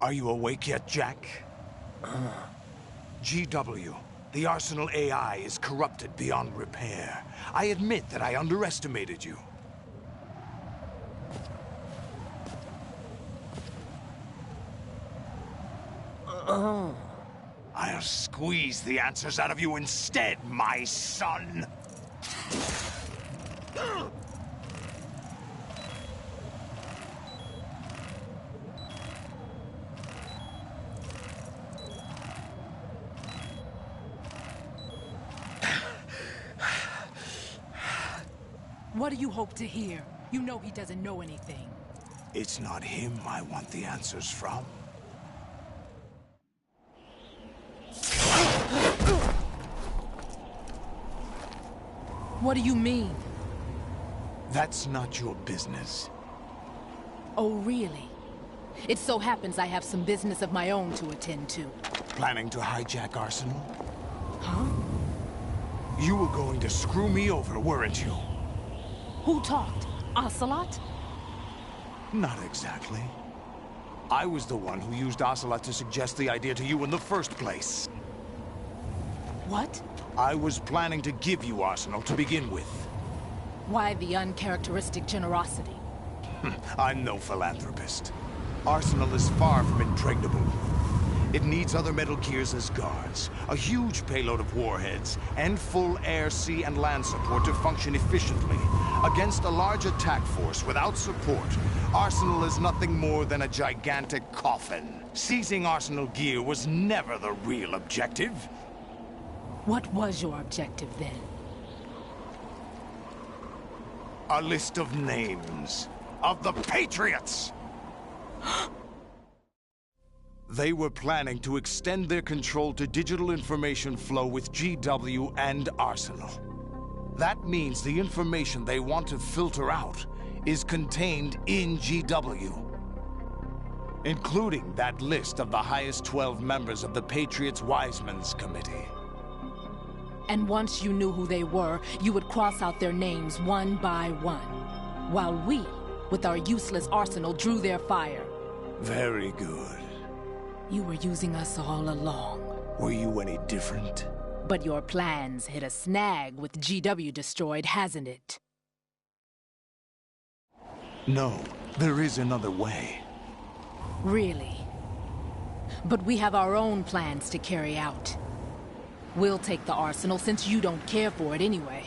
Are you awake yet, Jack? GW, the Arsenal AI is corrupted beyond repair. I admit that I underestimated you. I'll squeeze the answers out of you instead, my son! What do you hope to hear? You know he doesn't know anything. It's not him I want the answers from. What do you mean? That's not your business. Oh, really? It so happens I have some business of my own to attend to. Planning to hijack Arsenal? Huh? You were going to screw me over, weren't you? Who talked? Ocelot? Not exactly. I was the one who used Ocelot to suggest the idea to you in the first place. What? I was planning to give you Arsenal to begin with. Why the uncharacteristic generosity? I'm no philanthropist. Arsenal is far from impregnable. It needs other Metal Gears as guards, a huge payload of warheads, and full air, sea, and land support to function efficiently. Against a large attack force without support, Arsenal is nothing more than a gigantic coffin. Seizing Arsenal gear was never the real objective. What was your objective then? A list of names of the Patriots! They were planning to extend their control to digital information flow with GW and Arsenal. That means the information they want to filter out is contained in GW, including that list of the highest 12 members of the Patriots Wiseman's Committee. And once you knew who they were, you would cross out their names one by one, while we, with our useless arsenal, drew their fire. Very good. You were using us all along. Were you any different? But your plans hit a snag with GW destroyed, hasn't it? No, there is another way. Really? But we have our own plans to carry out. We'll take the arsenal since you don't care for it anyway.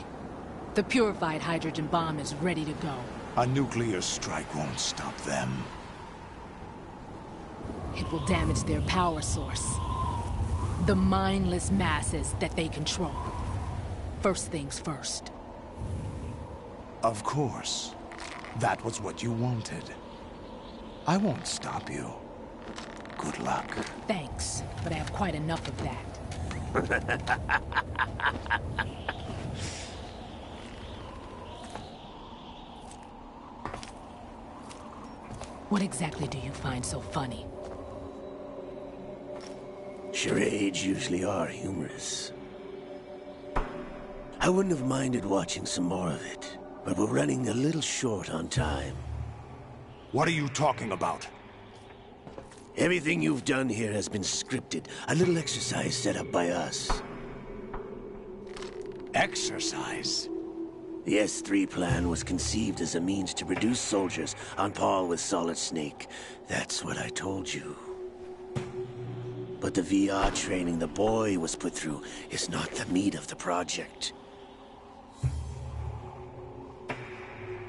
The purified hydrogen bomb is ready to go. A nuclear strike won't stop them. It will damage their power source. The mindless masses that they control. First things first. Of course. That was what you wanted. I won't stop you. Good luck. Thanks, but I have quite enough of that. What exactly do you find so funny? Charades usually are humorous. I wouldn't have minded watching some more of it, but we're running a little short on time. What are you talking about? Everything you've done here has been scripted, a little exercise set up by us. Exercise? The S3 plan was conceived as a means to produce soldiers on par with Solid Snake. That's what I told you. But the VR training the boy was put through is not the meat of the project.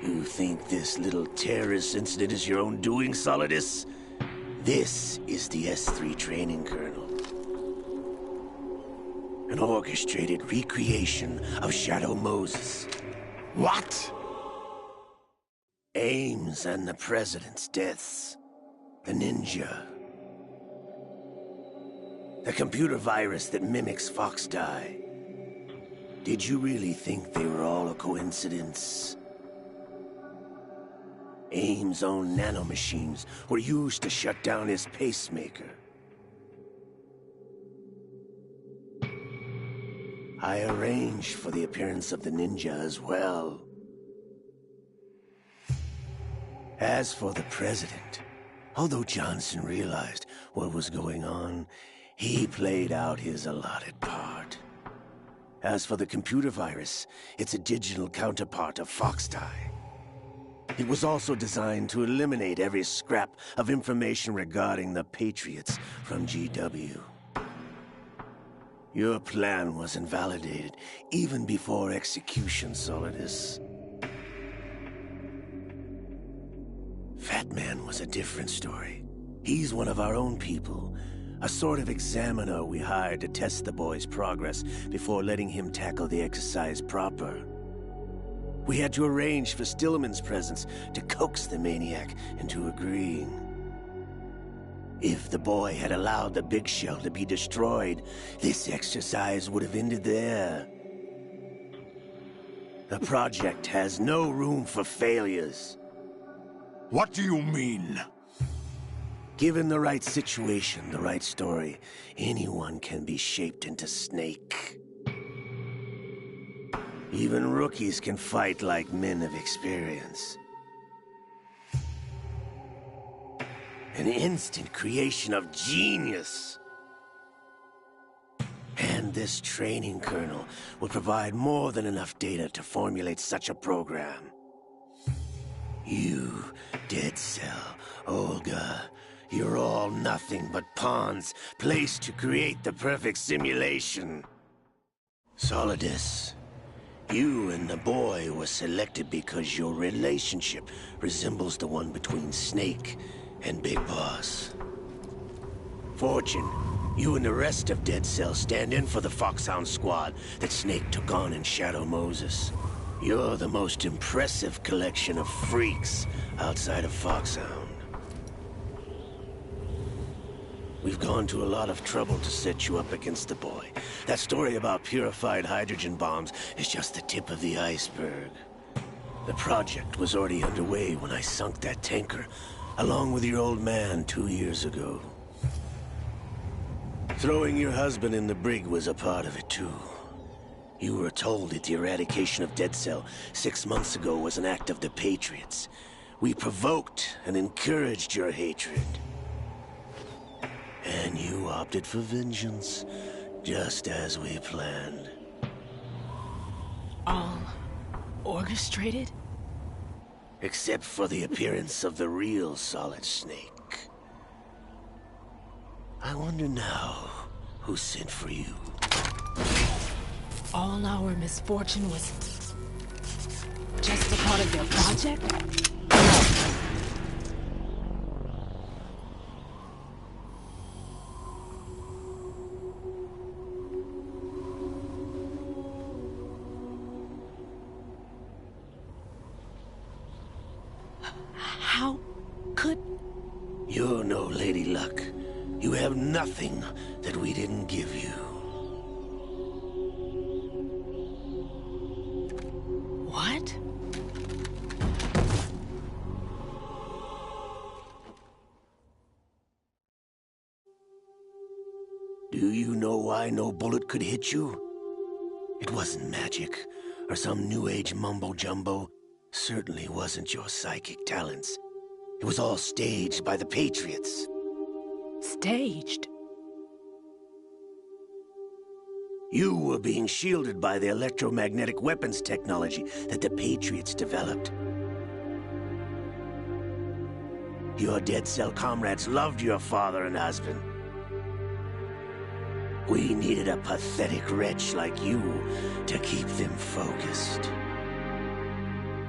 You think this little terrorist incident is your own doing, Solidus? This is the S3 training kernel. An orchestrated recreation of Shadow Moses. What? Ames and the President's deaths. The ninja. The computer virus that mimics Foxdie. Did you really think they were all a coincidence? Ames' own nanomachines were used to shut down his pacemaker. I arranged for the appearance of the ninja as well. As for the President, although Johnson realized what was going on, he played out his allotted part. As for the computer virus, it's a digital counterpart of Foxtie. It was also designed to eliminate every scrap of information regarding the Patriots from GW. Your plan was invalidated even before execution, Solidus. Fat Man was a different story. He's one of our own people, a sort of examiner we hired to test the boy's progress before letting him tackle the exercise proper. We had to arrange for Stillman's presence to coax the maniac into agreeing. If the boy had allowed the big shell to be destroyed, this exercise would have ended there. The project has no room for failures. What do you mean? Given the right situation, the right story, anyone can be shaped into Snake. Even rookies can fight like men of experience. An instant creation of genius. And this training kernel will provide more than enough data to formulate such a program. You, Dead Cell, Olga, you're all nothing but pawns placed to create the perfect simulation. Solidus, you and the boy were selected because your relationship resembles the one between Snake and Big Boss. Fortune, you and the rest of Dead Cell stand in for the Foxhound squad that Snake took on in Shadow Moses. You're the most impressive collection of freaks outside of Foxhound. We've gone to a lot of trouble to set you up against the boy. That story about purified hydrogen bombs is just the tip of the iceberg. The project was already underway when I sunk that tanker, along with your old man 2 years ago. Throwing your husband in the brig was a part of it too. You were told that the eradication of Dead Cell 6 months ago was an act of the Patriots. We provoked and encouraged your hatred. And you opted for vengeance, just as we planned. All orchestrated? Except for the appearance of the real Solid Snake. I wonder now who sent for you. All our misfortune was just a part of their project? How could... You're no Lady Luck. You have nothing that we didn't give you. What? Do you know why no bullet could hit you? It wasn't magic, or some new age mumbo-jumbo. Certainly wasn't your psychic talents. It was all staged by the Patriots. Staged? You were being shielded by the electromagnetic weapons technology that the Patriots developed. Your Dead Cell comrades loved your father and husband. We needed a pathetic wretch like you to keep them focused.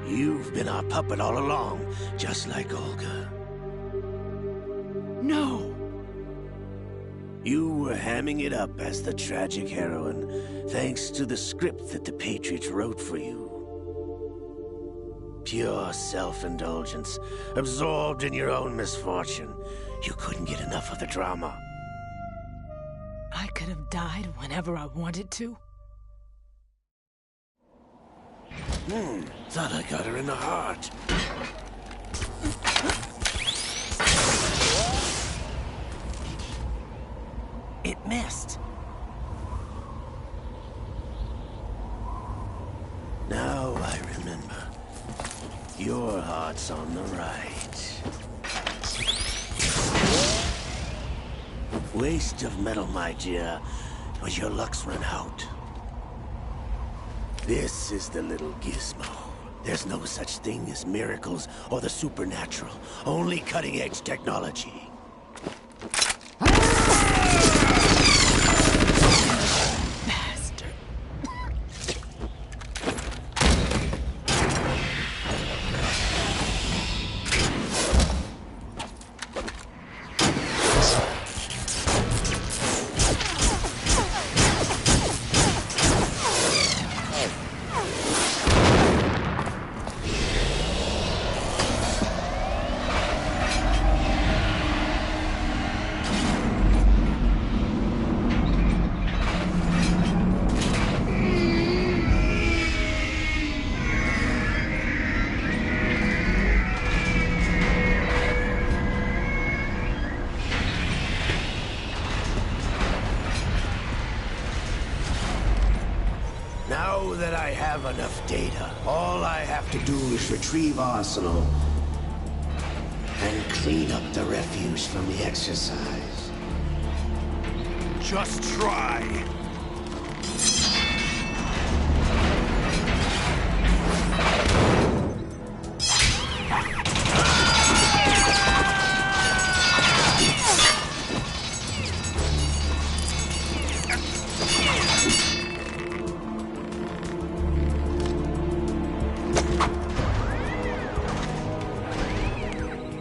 You've been our puppet all along, just like Olga. No! You were hamming it up as the tragic heroine, thanks to the script that the Patriots wrote for you. Pure self-indulgence, absorbed in your own misfortune. You couldn't get enough of the drama. I could have died whenever I wanted to. Thought I got her in the heart. It missed. Now I remember. Your heart's on the right. Waste of metal, my dear, but your luck's run out. This is the little gizmo. There's no such thing as miracles or the supernatural, only cutting-edge technology. Bastard. Now that I have enough data, all I have to do is retrieve Arsenal and clean up the refuse from the exercise. Just try.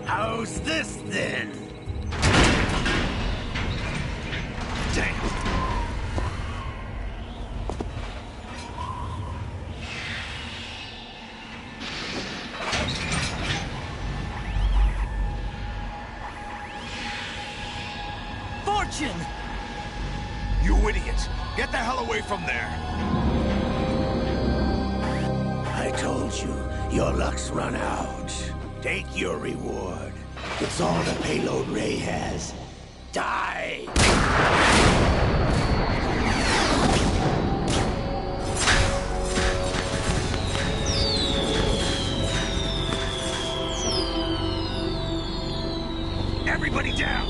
How's this then? Damn. Fortune! You idiot! Get the hell away from there! I told you, your luck's run out. Take your reward. It's all the payload Ray has. Die! Everybody down!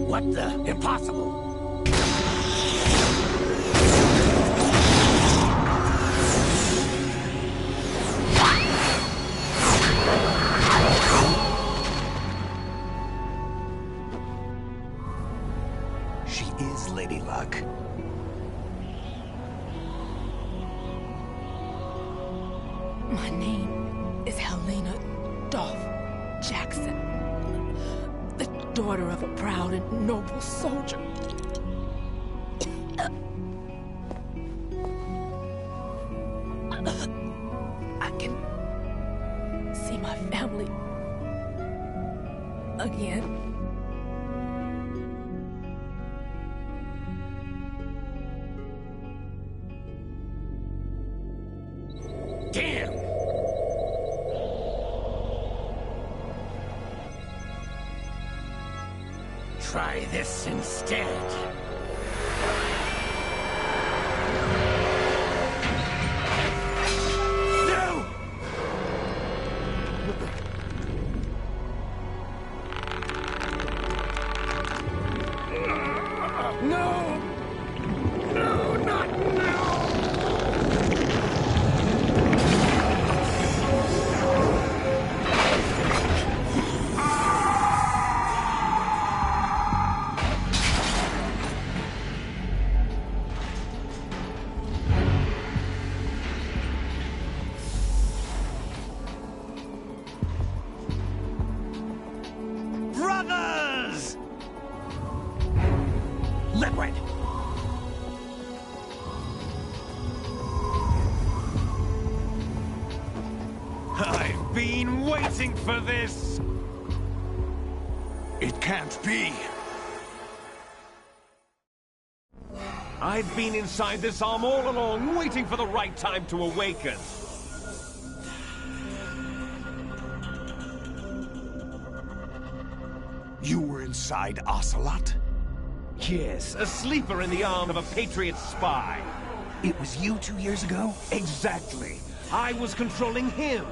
What the? Impossible! She is Lady Luck. My name is Helena Dolph Jackson, the daughter of a proud and noble soldier. I can see my family again. Damn! Try this instead. No! No! No, not now! Brothers! Liquid! I've been waiting for this! It can't be! I've been inside this arm all along, waiting for the right time to awaken. inside Ocelot? Yes, a sleeper in the arm of a Patriot spy. It was you 2 years ago? Exactly. I was controlling him.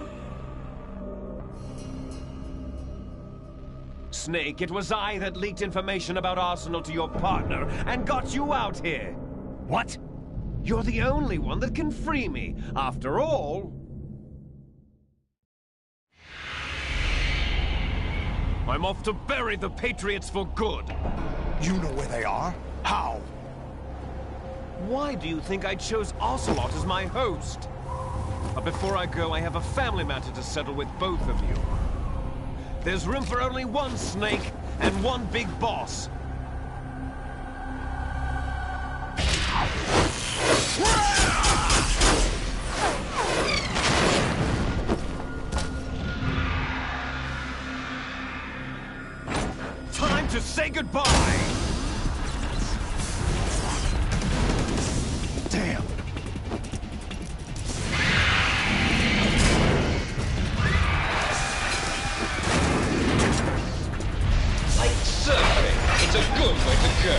Snake, it was I that leaked information about Arsenal to your partner and got you out here. What? You're the only one that can free me. After all... I'm off to bury the Patriots for good. You know where they are? How? Why do you think I chose Ocelot as my host? But before I go, I have a family matter to settle with both of you. There's room for only one Snake and one big boss. Time to say goodbye! Damn! Like surfing, it's a good way to go.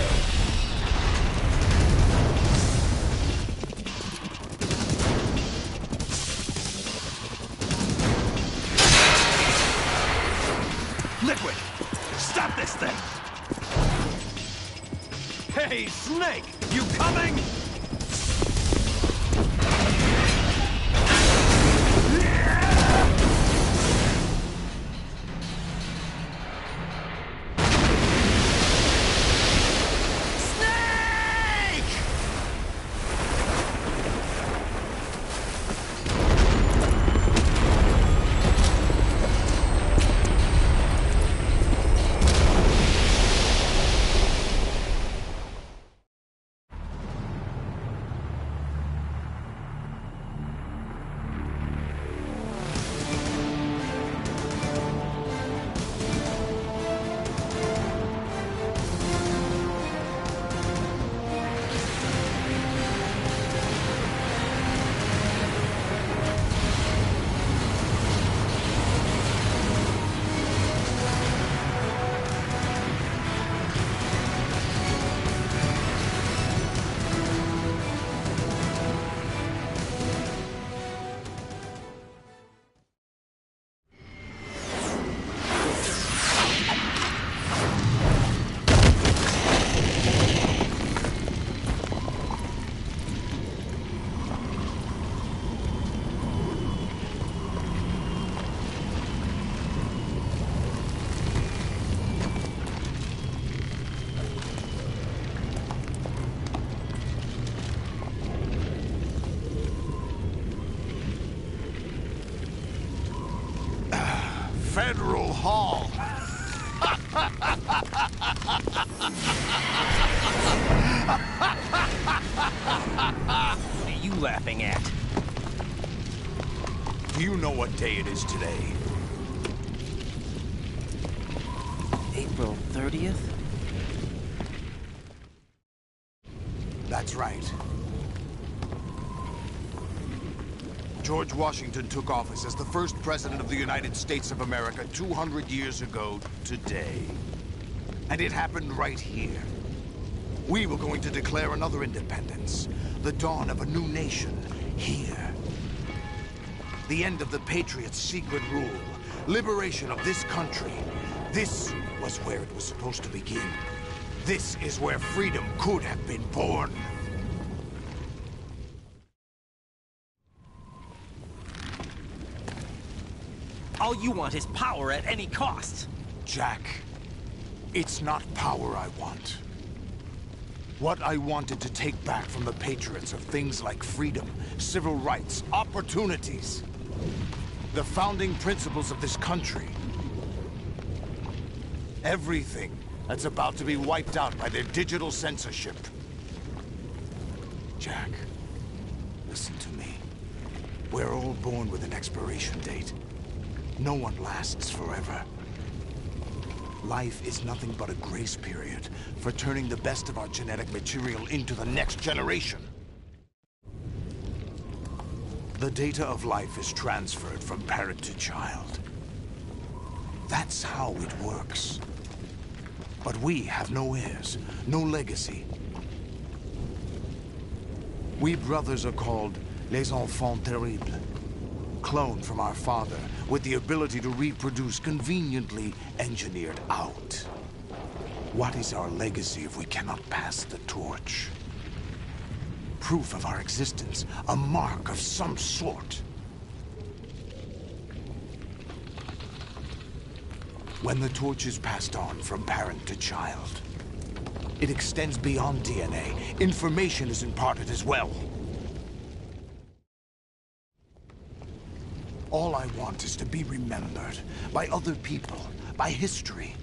Liquid! Stop this thing! Hey, Snake! You coming? Federal Hall. What are you laughing at? Do you know what day it is today? April 30th? That's right. George Washington took office as the first president of the United States of America 200 years ago today. And it happened right here. We were going to declare another independence, the dawn of a new nation, here. The end of the Patriots' secret rule, liberation of this country. This was where it was supposed to begin. This is where freedom could have been born. All you want is power at any cost. Jack, it's not power I want. What I wanted to take back from the Patriots are things like freedom, civil rights, opportunities. The founding principles of this country. Everything that's about to be wiped out by their digital censorship. Jack, listen to me. We're all born with an expiration date. No one lasts forever. Life is nothing but a grace period for turning the best of our genetic material into the next generation. The data of life is transferred from parent to child. That's how it works. But we have no heirs, no legacy. We brothers are called les enfants terribles. Cloned from our father, with the ability to reproduce conveniently engineered out. What is our legacy if we cannot pass the torch? Proof of our existence, a mark of some sort. When the torch is passed on from parent to child, it extends beyond DNA. Information is imparted as well. All I want is to be remembered by other people, by history.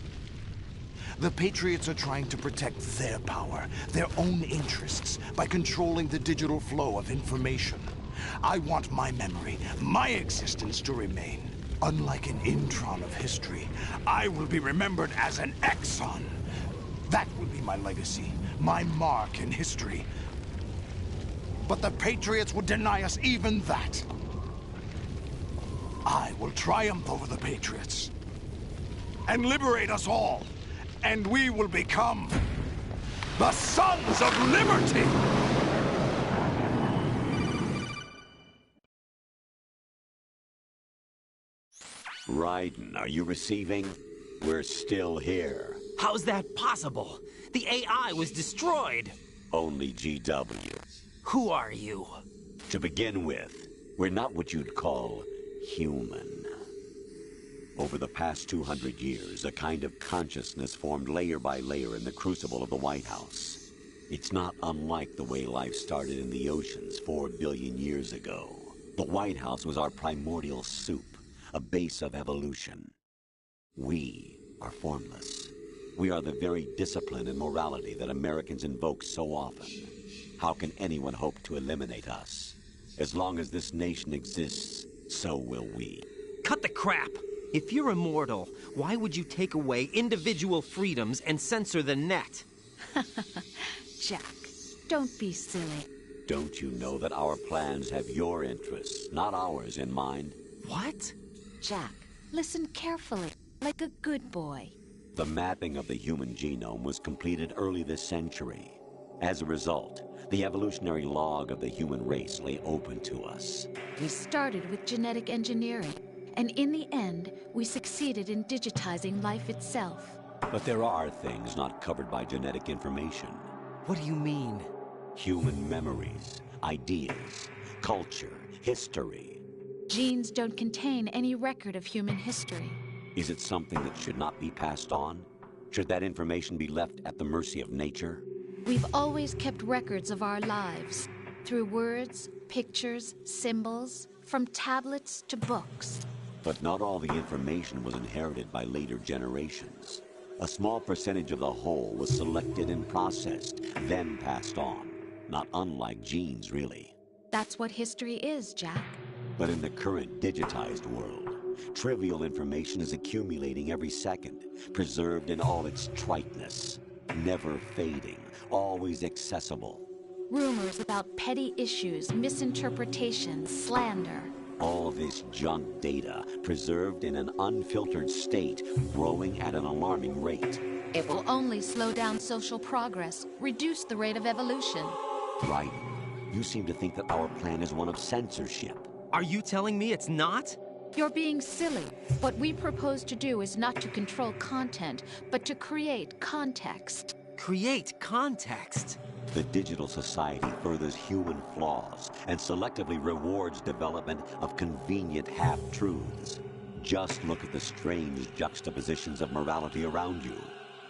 The Patriots are trying to protect their power, their own interests, by controlling the digital flow of information. I want my memory, my existence to remain. Unlike an intron of history, I will be remembered as an exon. That will be my legacy, my mark in history. But the Patriots would deny us even that. I will triumph over the Patriots and liberate us all, and we will become the Sons of Liberty! Raiden, are you receiving? We're still here. How's that possible? The AI was destroyed. Only GW. Who are you? To begin with, we're not what you'd call human. Over the past 200 years, a kind of consciousness formed layer by layer in the crucible of the White House. It's not unlike the way life started in the oceans 4 billion years ago. The White House was our primordial soup, a base of evolution. We are formless. We are the very discipline and morality that Americans invoke so often. How can anyone hope to eliminate us? As long as this nation exists, so will we. Cut the crap! If you're immortal, why would you take away individual freedoms and censor the net? Jack, don't be silly. Don't you know that our plans have your interests, not ours, in mind? What? Jack, listen carefully, like a good boy. The mapping of the human genome was completed early this century. As a result, the evolutionary log of the human race lay open to us. We started with genetic engineering, and in the end, we succeeded in digitizing life itself. But there are things not covered by genetic information. What do you mean? Human memories, ideas, culture, history. Genes don't contain any record of human history. Is it something that should not be passed on? Should that information be left at the mercy of nature? We've always kept records of our lives, through words, pictures, symbols, from tablets to books. But not all the information was inherited by later generations. A small percentage of the whole was selected and processed, then passed on. Not unlike genes, really. That's what history is, Jack. But in the current digitized world, trivial information is accumulating every second, preserved in all its triteness, never fading, always accessible. Rumors about petty issues, misinterpretations, slander. All this junk data, preserved in an unfiltered state, growing at an alarming rate. It will only slow down social progress, reduce the rate of evolution. Right. You seem to think that our plan is one of censorship. Are you telling me it's not? You're being silly. What we propose to do is not to control content, but to create context. Create context? The digital society furthers human flaws and selectively rewards development of convenient half-truths. Just look at the strange juxtapositions of morality around you.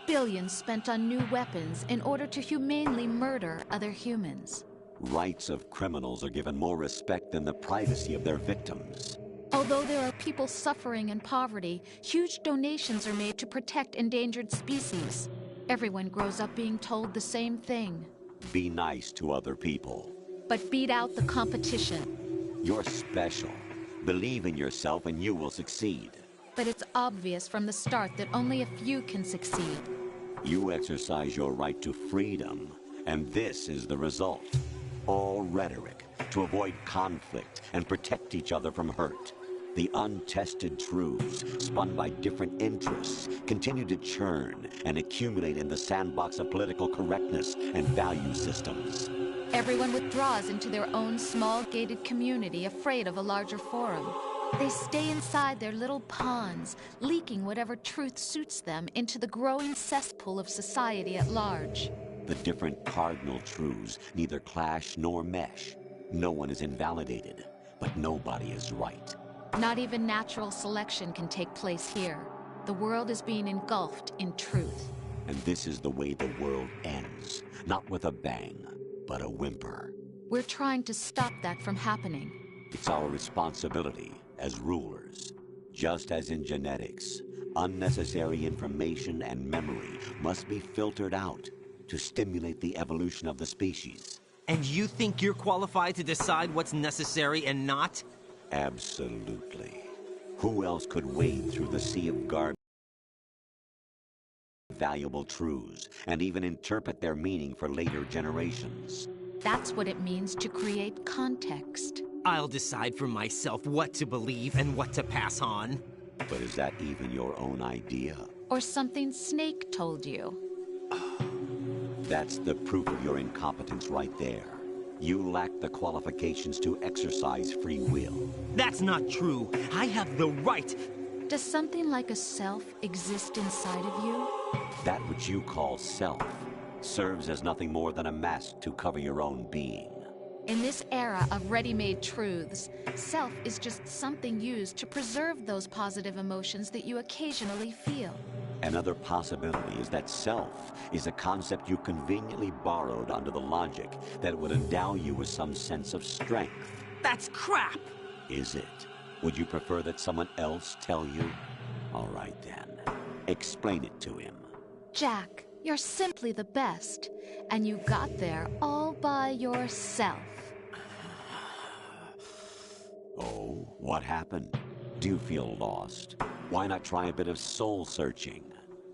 Billions spent on new weapons in order to humanely murder other humans. Rights of criminals are given more respect than the privacy of their victims. Although there are people suffering in poverty, huge donations are made to protect endangered species. Everyone grows up being told the same thing. Be nice to other people. But beat out the competition. You're special. Believe in yourself and you will succeed. But it's obvious from the start that only a few can succeed. You exercise your right to freedom, and this is the result. All rhetoric to avoid conflict and protect each other from hurt. The untested truths, spun by different interests, continue to churn and accumulate in the sandbox of political correctness and value systems. Everyone withdraws into their own small gated community, afraid of a larger forum. They stay inside their little ponds, leaking whatever truth suits them into the growing cesspool of society at large. The different cardinal truths neither clash nor mesh. No one is invalidated, but nobody is right. Not even natural selection can take place here. The world is being engulfed in truth. And this is the way the world ends, not with a bang, but a whimper. We're trying to stop that from happening. It's our responsibility as rulers. Just as in genetics, unnecessary information and memory must be filtered out to stimulate the evolution of the species. And you think you're qualified to decide what's necessary and not? Absolutely. Who else could wade through the sea of garbage, valuable truths, and even interpret their meaning for later generations? That's what it means to create context. I'll decide for myself what to believe and what to pass on. But is that even your own idea? Or something Snake told you? That's the proof of your incompetence right there. You lack the qualifications to exercise free will. That's not true. I have the right. Does something like a self exist inside of you? That which you call self serves as nothing more than a mask to cover your own being. In this era of ready-made truths, self is just something used to preserve those positive emotions that you occasionally feel. Another possibility is that self is a concept you conveniently borrowed under the logic that would endow you with some sense of strength. That's crap! Is it? Would you prefer that someone else tell you? All right then. Explain it to him. Jack, you're simply the best, and you got there all by yourself. Oh, what happened? Do you feel lost? Why not try a bit of soul-searching?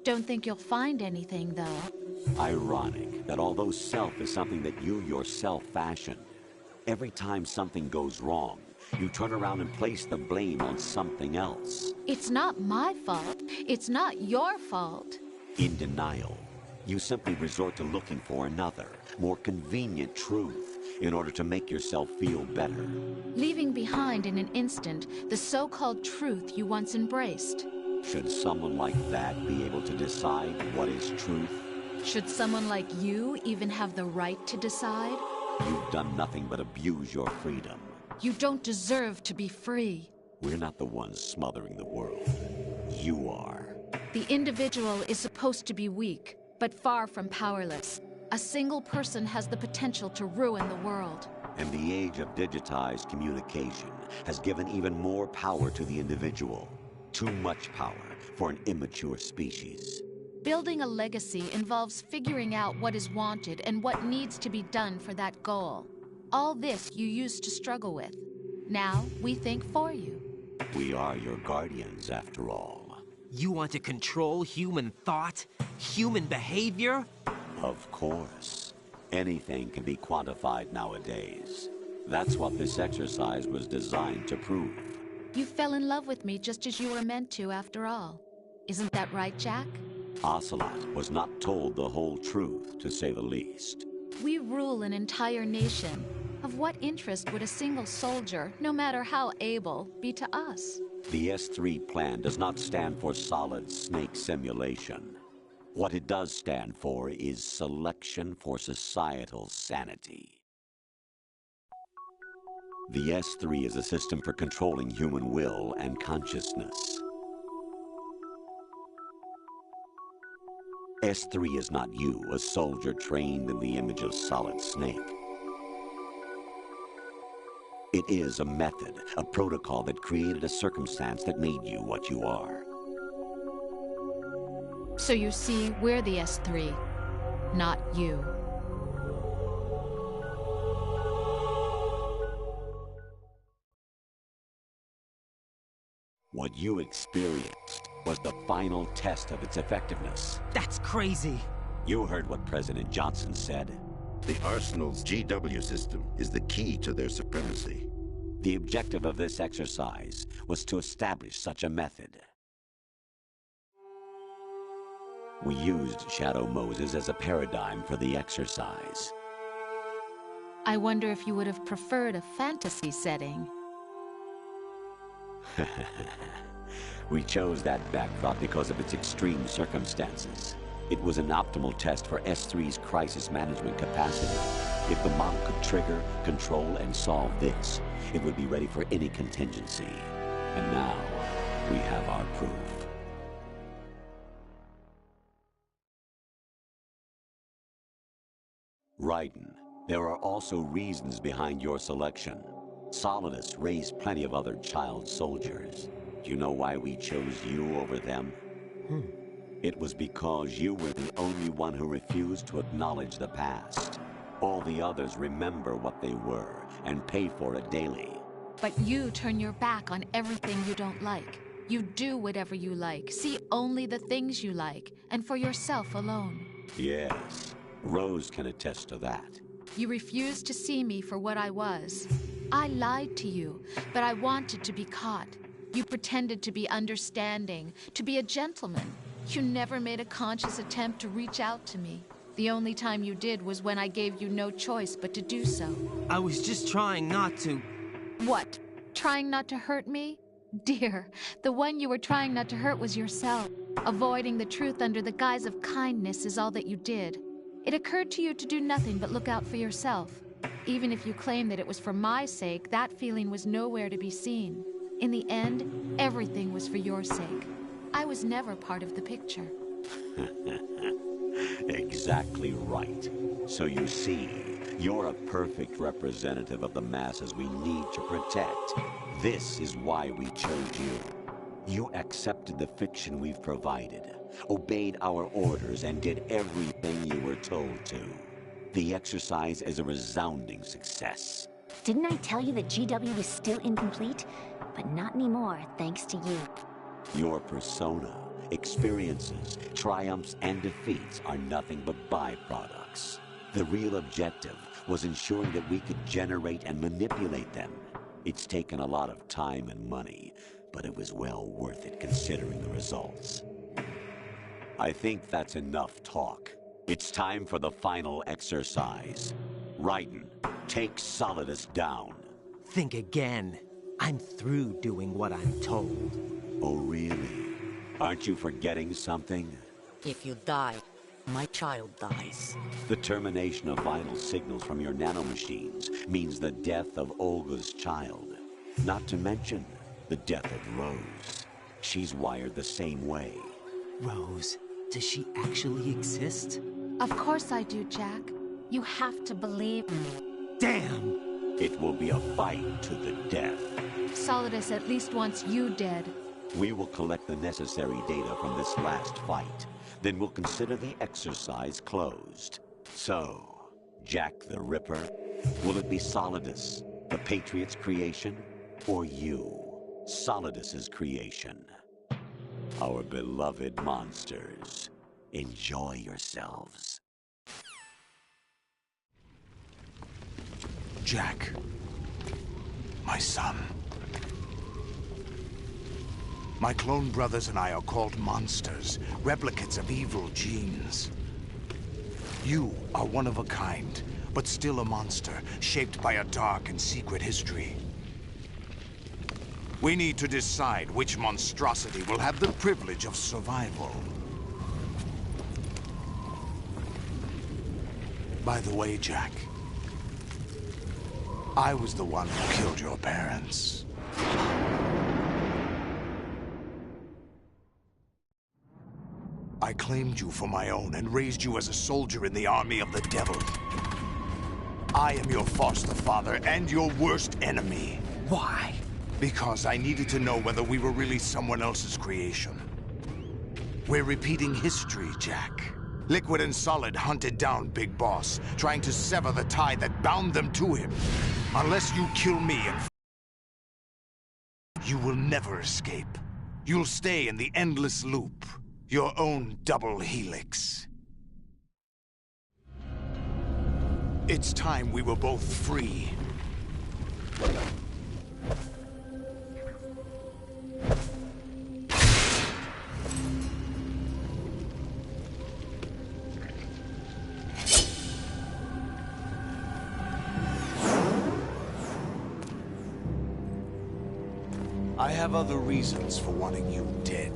Don't think you'll find anything, though. Ironic that although self is something that you yourself fashioned, every time something goes wrong, you turn around and place the blame on something else. It's not my fault. It's not your fault. In denial, you simply resort to looking for another, more convenient truth in order to make yourself feel better. Leaving behind in an instant the so-called truth you once embraced. Should someone like that be able to decide what is truth? Should someone like you even have the right to decide? You've done nothing but abuse your freedom. You don't deserve to be free. We're not the ones smothering the world. You are. The individual is supposed to be weak, but far from powerless. A single person has the potential to ruin the world. And the age of digitized communication has given even more power to the individual. Too much power for an immature species. Building a legacy involves figuring out what is wanted and what needs to be done for that goal. All this you used to struggle with. Now we think for you. We are your guardians, after all. You want to control human thought? Human behavior? Of course. Anything can be quantified nowadays. That's what this exercise was designed to prove. You fell in love with me just as you were meant to, after all. Isn't that right, Jack? Ocelot was not told the whole truth, to say the least. We rule an entire nation. Of what interest would a single soldier, no matter how able, be to us? The S3 plan does not stand for solid snake simulation. What it does stand for is selection for societal sanity. The S3 is a system for controlling human will and consciousness. S3 is not you, a soldier trained in the image of Solid Snake. It is a method, a protocol that created a circumstance that made you what you are. So you see, we're the S3, not you. What you experienced was the final test of its effectiveness. That's crazy. You heard what President Johnson said. The Arsenal's GW system is the key to their supremacy. The objective of this exercise was to establish such a method. We used Shadow Moses as a paradigm for the exercise. I wonder if you would have preferred a fantasy setting. We chose that backdrop because of its extreme circumstances. It was an optimal test for S3's crisis management capacity. If the model could trigger, control, and solve this, it would be ready for any contingency. And now, we have our proof. Raiden, there are also reasons behind your selection. Solidus raised plenty of other child soldiers. Do you know why we chose you over them? It was because you were the only one who refused to acknowledge the past. All the others remember what they were and pay for it daily. But you turn your back on everything you don't like. You do whatever you like, see only the things you like, and for yourself alone. Yes, Rose can attest to that. You refused to see me for what I was. I lied to you, but I wanted to be caught. You pretended to be understanding, to be a gentleman. You never made a conscious attempt to reach out to me. The only time you did was when I gave you no choice but to do so. I was just trying not to. What? Trying not to hurt me? Dear, the one you were trying not to hurt was yourself. Avoiding the truth under the guise of kindness is all that you did. It occurred to you to do nothing but look out for yourself. Even if you claim that it was for my sake, that feeling was nowhere to be seen. In the end, everything was for your sake. I was never part of the picture. Exactly right. So you see, you're a perfect representative of the masses we need to protect. This is why we chose you. You accepted the fiction we've provided, obeyed our orders, and did everything you were told to. The exercise is a resounding success. Didn't I tell you that GW was still incomplete? But not anymore, thanks to you. Your persona, experiences, triumphs, and defeats are nothing but byproducts. The real objective was ensuring that we could generate and manipulate them. It's taken a lot of time and money, but it was well worth it considering the results. I think that's enough talk. It's time for the final exercise. Raiden, take Solidus down. Think again. I'm through doing what I'm told. Oh, really? Aren't you forgetting something? If you die, my child dies. The termination of vital signals from your nanomachines means the death of Olga's child. Not to mention the death of Rose. She's wired the same way. Rose, does she actually exist? Of course I do, Jack. You have to believe me. Damn! It will be a fight to the death. Solidus at least wants you dead. We will collect the necessary data from this last fight. Then we'll consider the exercise closed. So, Jack the Ripper, will it be Solidus, the Patriot's creation, or you, Solidus's creation? Our beloved monsters, enjoy yourselves. Jack, my son. My clone brothers and I are called monsters, replicates of evil genes. You are one of a kind, but still a monster, shaped by a dark and secret history. We need to decide which monstrosity will have the privilege of survival. By the way, Jack, I was the one who killed your parents. I claimed you for my own and raised you as a soldier in the army of the devil. I am your foster father and your worst enemy. Why? Because I needed to know whether we were really someone else's creation. We're repeating history, Jack. Liquid and Solid hunted down Big Boss, trying to sever the tie that bound them to him. Unless you kill me and you will never escape. You'll stay in the endless loop. Your own double helix. It's time we were both free. I have other reasons for wanting you dead.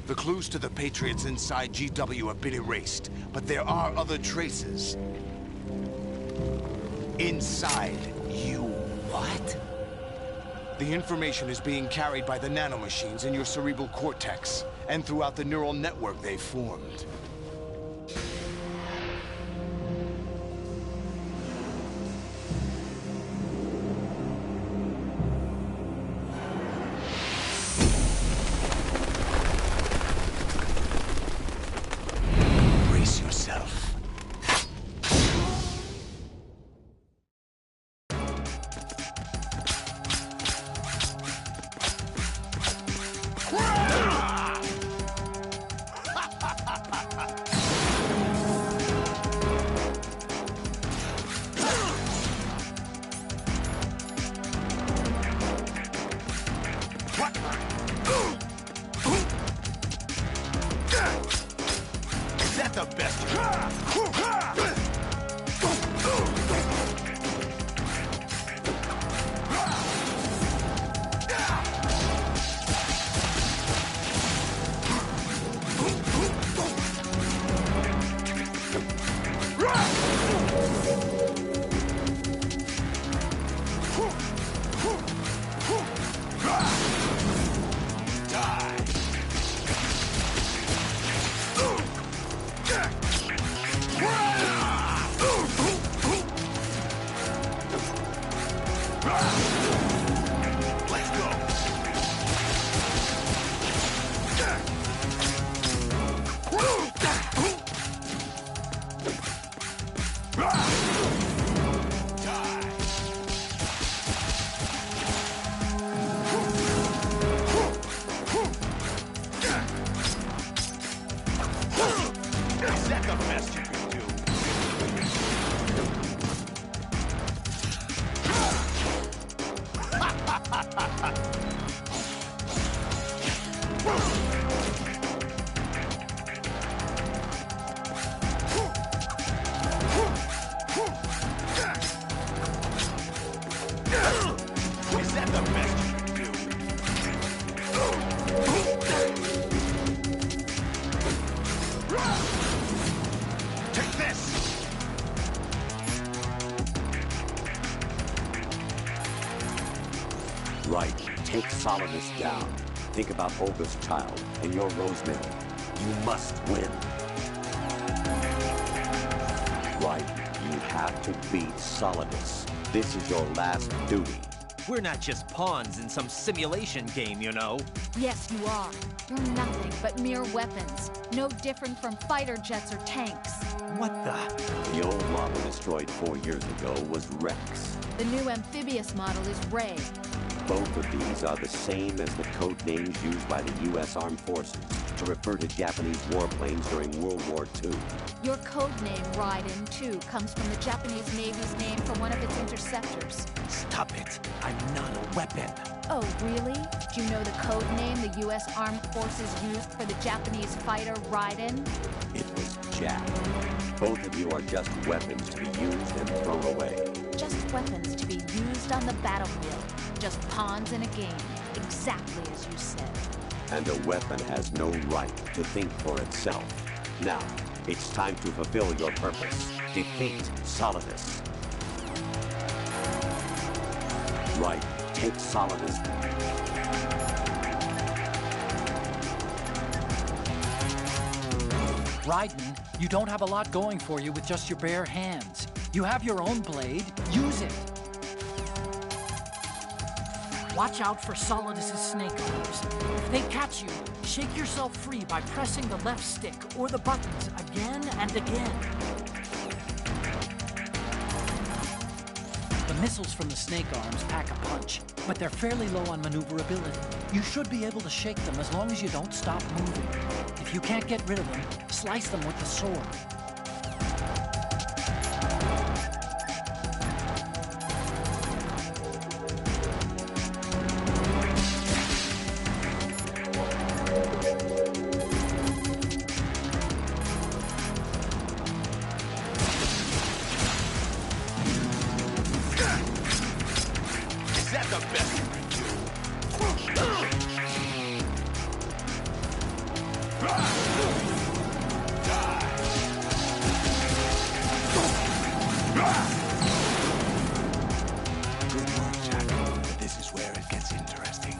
The clues to the Patriots inside GW have been erased, but there are other traces. Inside you. What? The information is being carried by the nanomachines in your cerebral cortex, and throughout the neural network they've formed. Brace yourself. Is that the best you can? Let's go. Is that the best you can do? Is that the best you can do? Take this! Right. Take Solidus down. Think about Olga's child and your Rosemary. You must win. Right. You have to beat Solidus. This is your last duty. We're not just pawns in some simulation game, you know. Yes, you are. You're nothing but mere weapons. No different from fighter jets or tanks. What the? The old model destroyed 4 years ago was Rex. The new amphibious model is Ray. Both of these are the same as the code names used by the U.S. Armed Forces to refer to Japanese warplanes during World War II. Your code name, Raiden, too, comes from the Japanese Navy's name for one of its interceptors. Stop it. I'm not a weapon. Oh, really? Do you know the code name the U.S. Armed Forces used for the Japanese fighter Raiden? It was Jack. Both of you are just weapons to be used and thrown away. Just weapons to be used on the battlefield. Just pawns in a game. Exactly as you said. And a weapon has no right to think for itself. Now, it's time to fulfill your purpose. Defeat Solidus. Right. Take Solidus. Raiden, you don't have a lot going for you with just your bare hands. You have your own blade. Use it. Watch out for Solidus' snake arms. If they catch you, shake yourself free by pressing the left stick or the buttons again and again. The missiles from the snake arms pack a punch, but they're fairly low on maneuverability. You should be able to shake them as long as you don't stop moving. If you can't get rid of them, slice them with the sword. that the best you can do? Good work, Jack. This is where it gets interesting.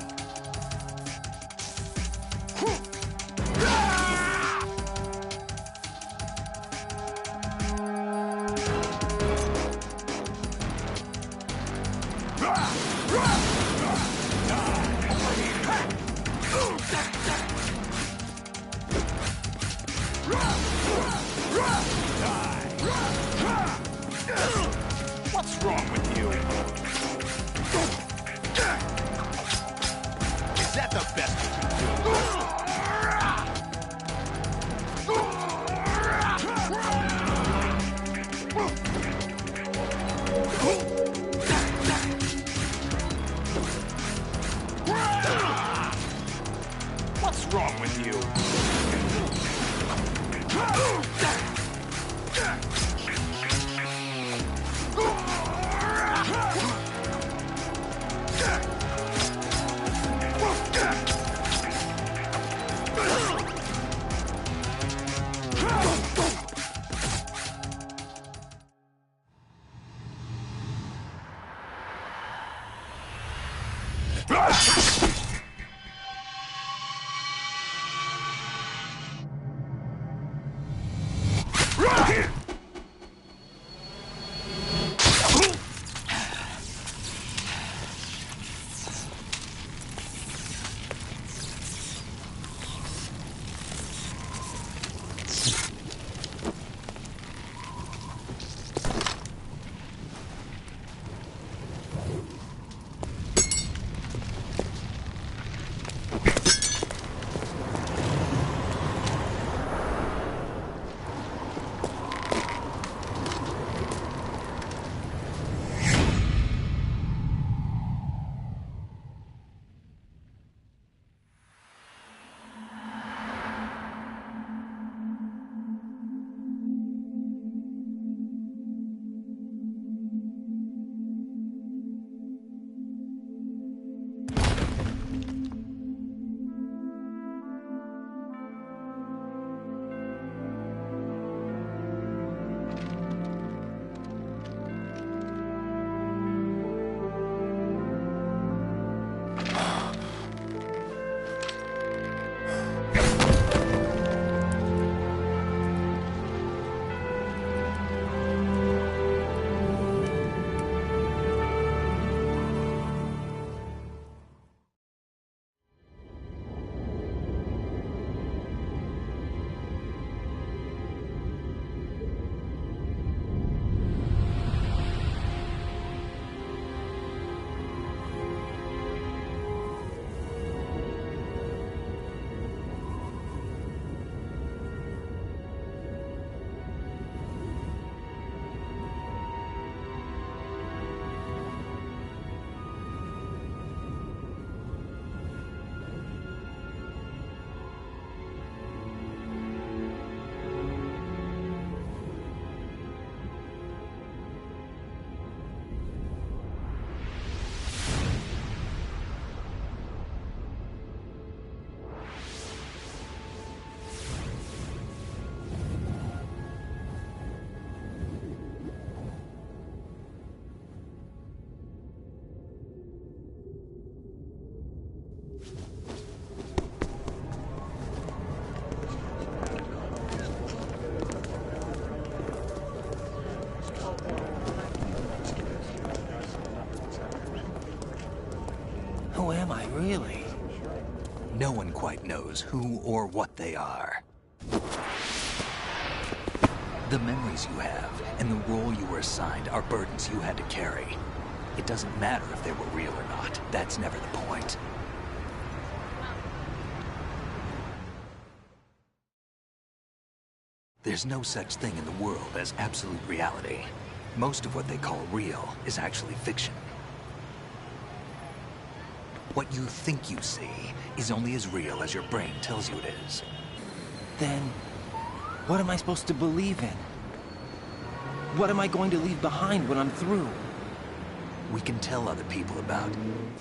What's wrong with you? Is that the best you can do? What's wrong with you? Who am I, really? No one quite knows who or what they are. The memories you have and the role you were assigned are burdens you had to carry. It doesn't matter if they were real or not. That's never the point. There's no such thing in the world as absolute reality. Most of what they call real is actually fiction. What you think you see is only as real as your brain tells you it is. Then, what am I supposed to believe in? What am I going to leave behind when I'm through? we can tell other people about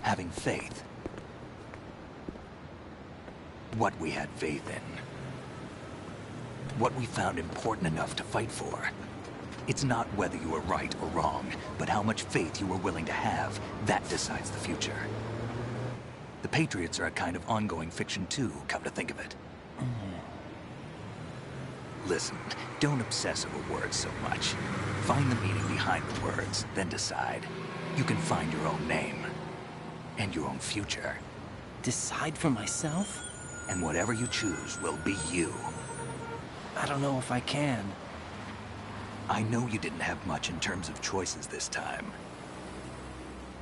having faith. What we had faith in. What we found important enough to fight for. It's not whether you were right or wrong, but how much faith you were willing to have. That decides the future. The Patriots are a kind of ongoing fiction too, come to think of it. Listen, don't obsess over words so much. Find the meaning behind the words, then decide. You can find your own name. And your own future. Decide for myself? And whatever you choose will be you. I don't know if I can. I know you didn't have much in terms of choices this time.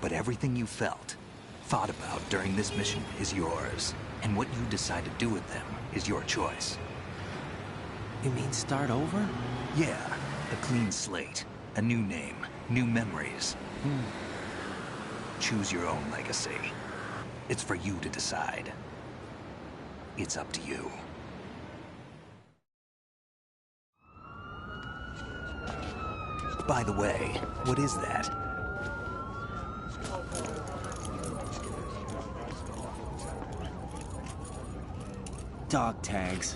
But everything you felt, thought about during this mission is yours. And what you decide to do with them is your choice. You mean start over? Yeah, a clean slate, a new name, new memories. Choose your own legacy. It's for you to decide. It's up to you. By the way, what is that? Dog tags.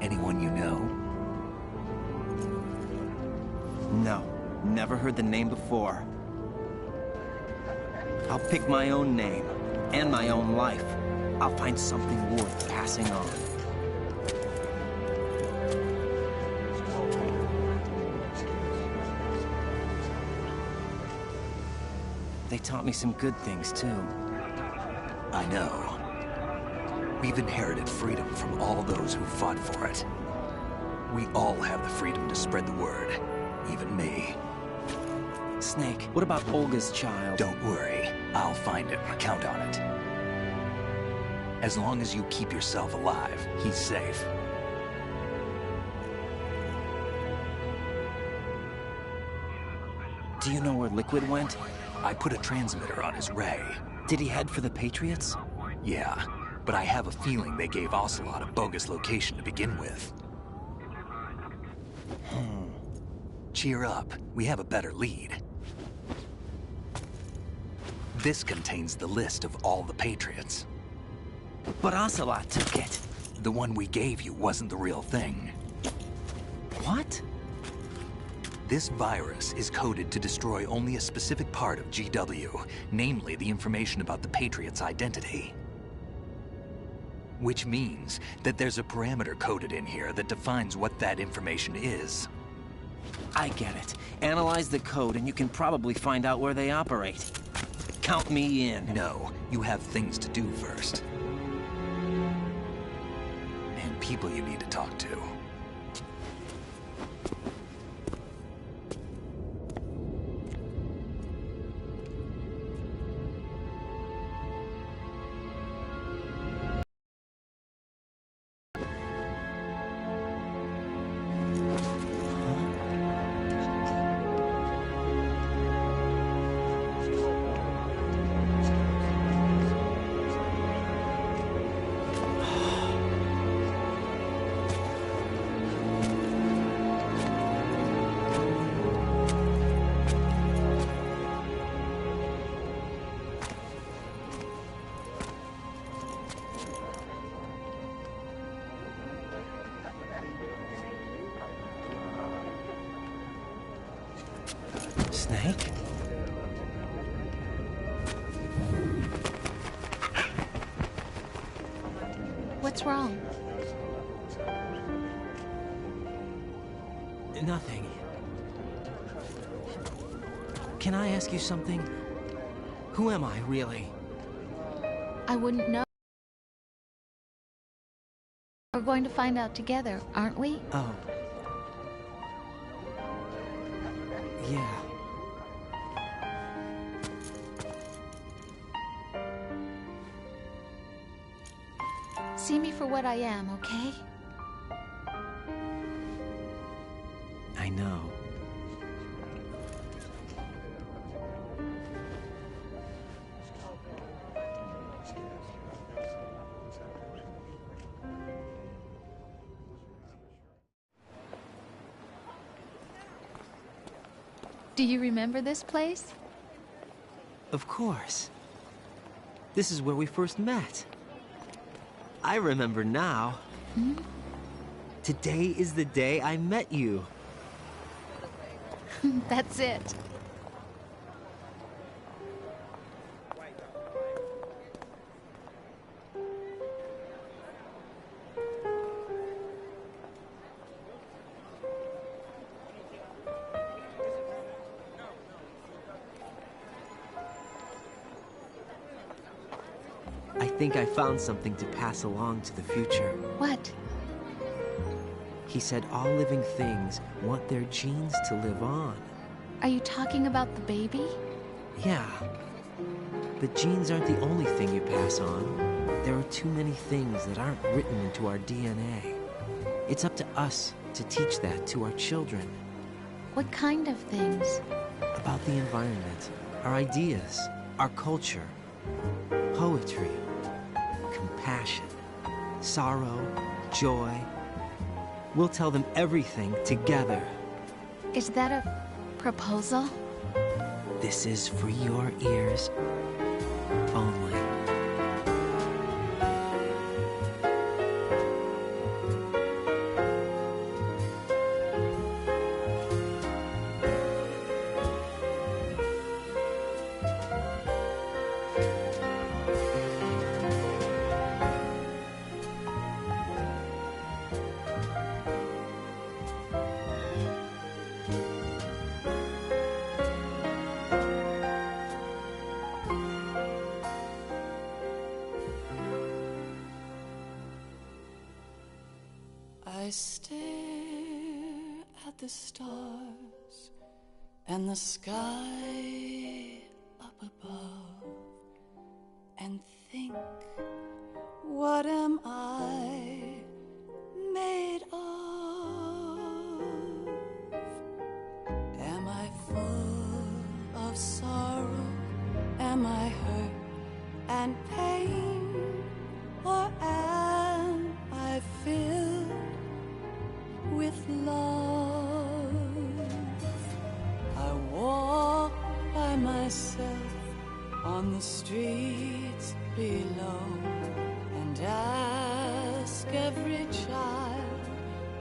Anyone you know? No, never heard the name before. I'll pick my own name, and my own life. I'll find something worth passing on. They taught me some good things, too. I know. We've inherited freedom from all those who fought for it. We all have the freedom to spread the word, even me. Snake, what about Olga's child? Don't worry, I'll find him, count on it. As long as you keep yourself alive, he's safe. Do you know where Liquid went? I put a transmitter on his ray. Did he head for the Patriots? Yeah, but I have a feeling they gave Ocelot a bogus location to begin with. Cheer up, we have a better lead. This contains the list of all the Patriots. But Ocelot took it. The one we gave you wasn't the real thing. What? This virus is coded to destroy only a specific part of GW, namely the information about the Patriots' identity. Which means that there's a parameter coded in here that defines what that information is. I get it. Analyze the code and you can probably find out where they operate. Count me in. No, you have things to do first. And people you need to talk to. Snake? What's wrong? Nothing. Can I ask you something? Who am I, really? I wouldn't know. We're going to find out together, aren't we? Oh. Yeah. See me for what I am, okay? I know. Do you remember this place? Of course. This is where we first met. I remember now. Hmm? Today is the day I met you. That's it. I think I found something to pass along to the future. What? He said all living things want their genes to live on. Are you talking about the baby? Yeah. But genes aren't the only thing you pass on. There are too many things that aren't written into our DNA. It's up to us to teach that to our children. What kind of things? About the environment, our ideas, our culture, poetry, compassion, sorrow, joy. We'll tell them everything together. Is that a proposal? This is for your ears only. I stare at the stars and the sky up above and think, what am I made of? Am I full of sorrow? Am I hurt and pain? Or am I filled with love? I walk by myself on the streets below and ask every child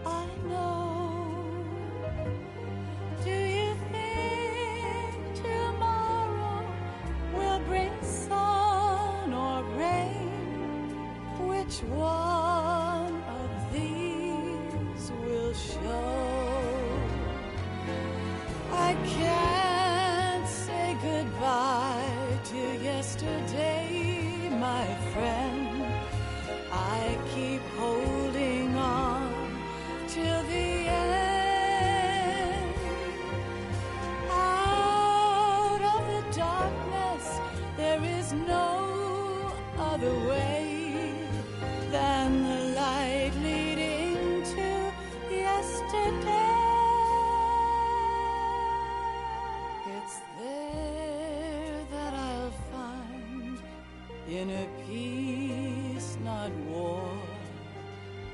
I know, do you think tomorrow will bring sun or rain? Which one of these will show? I can't say goodbye to yesterday, my friend. I keep holding on till the end. Out of the darkness, there is no other way than the light leading to yesterday. It's there that I'll find inner peace, not war,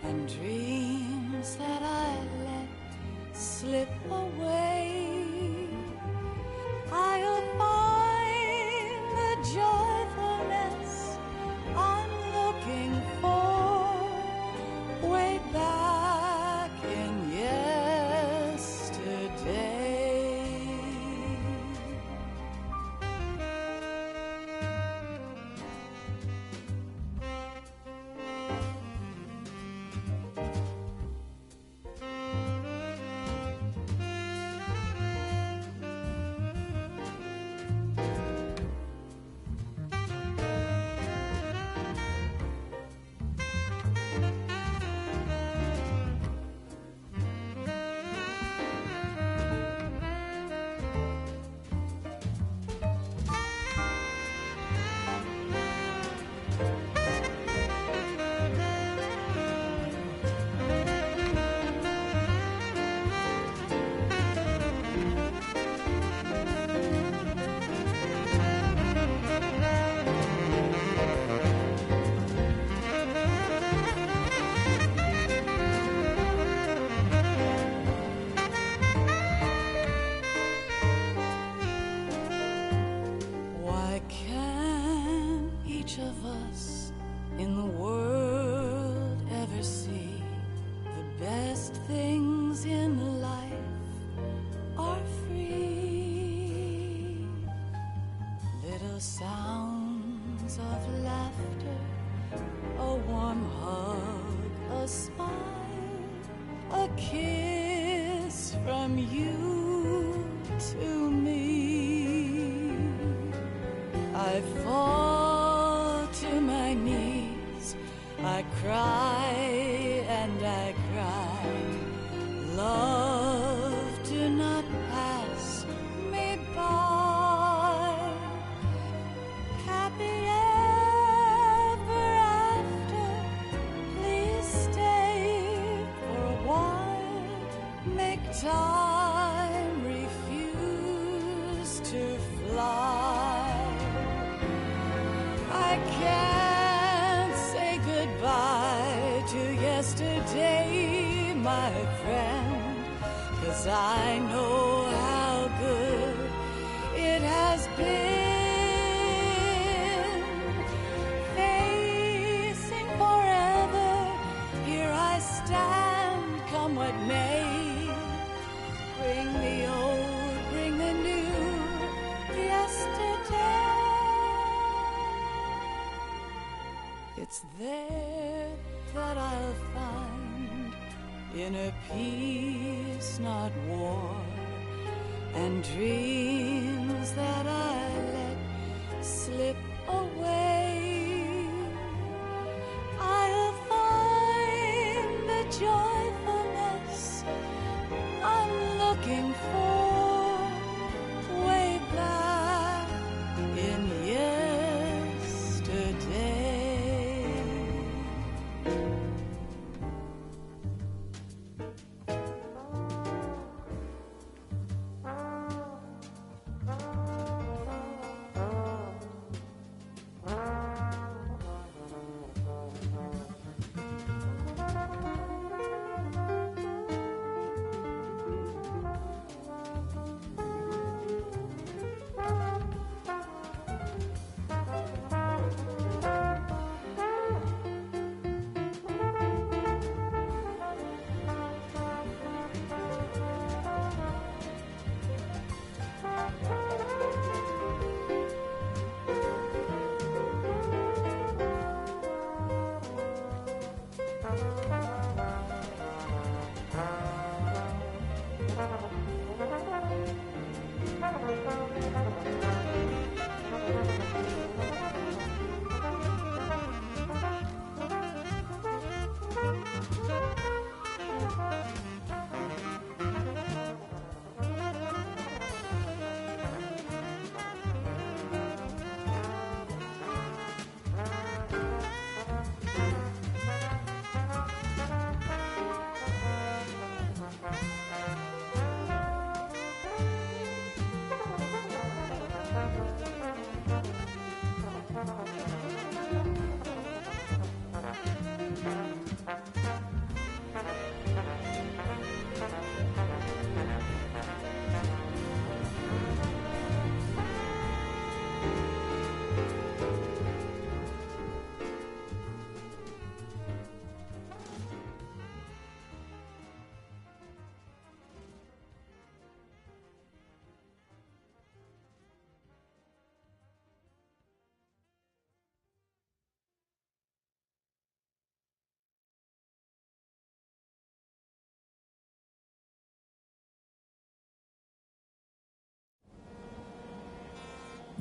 and dreams that I let slip away. I'll find the joyfulness I'm looking for way back in yesterday. a smile, a kiss from you to me. I fall to my knees, I cry and I cry. Love, do not pass me by. Happy ever after, please stay for a while. Make time refuse to fly. I can't say goodbye to yesterday, my friend, 'cause I know how good it has been. Facing forever, here I stand, come what may. Bring the old, bring the new, yesterday. It's there that I'll find inner peace, not war, and dreams that I let slip away. I'll find the joyfulness I'm looking for way back in yesterday.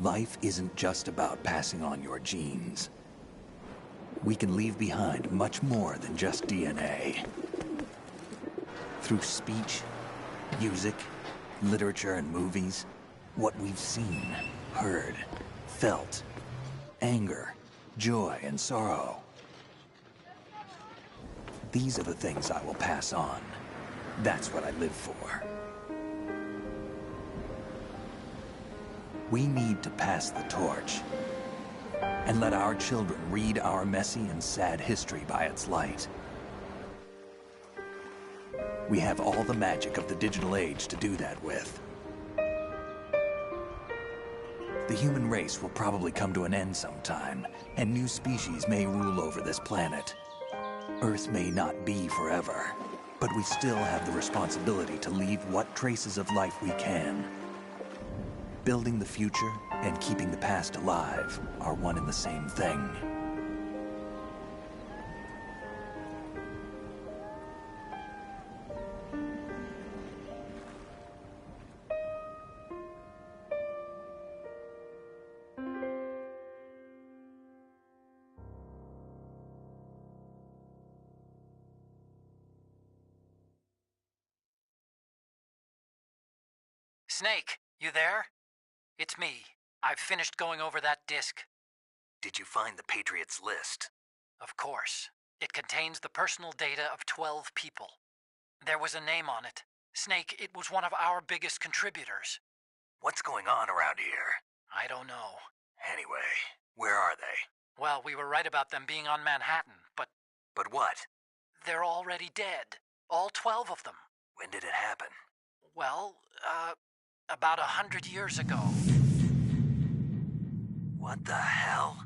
Life isn't just about passing on your genes. We can leave behind much more than just DNA. Through speech, music, literature, and movies, what we've seen, heard, felt, anger, joy, and sorrow. These are the things I will pass on. That's what I live for. We need to pass the torch and let our children read our messy and sad history by its light. We have all the magic of the digital age to do that with. The human race will probably come to an end sometime, and new species may rule over this planet. Earth may not be forever, but we still have the responsibility to leave what traces of life we can. Building the future and keeping the past alive are one and the same thing. Snake, you there? It's me. I've finished going over that disk. Did you find the Patriots list? Of course. It contains the personal data of 12 people. There was a name on it. Snake, it was one of our biggest contributors. What's going on around here? I don't know. Anyway, where are they? Well, we were right about them being on Manhattan, but... But what? They're already dead. All 12 of them. When did it happen? Well, about 100 years ago. What the hell?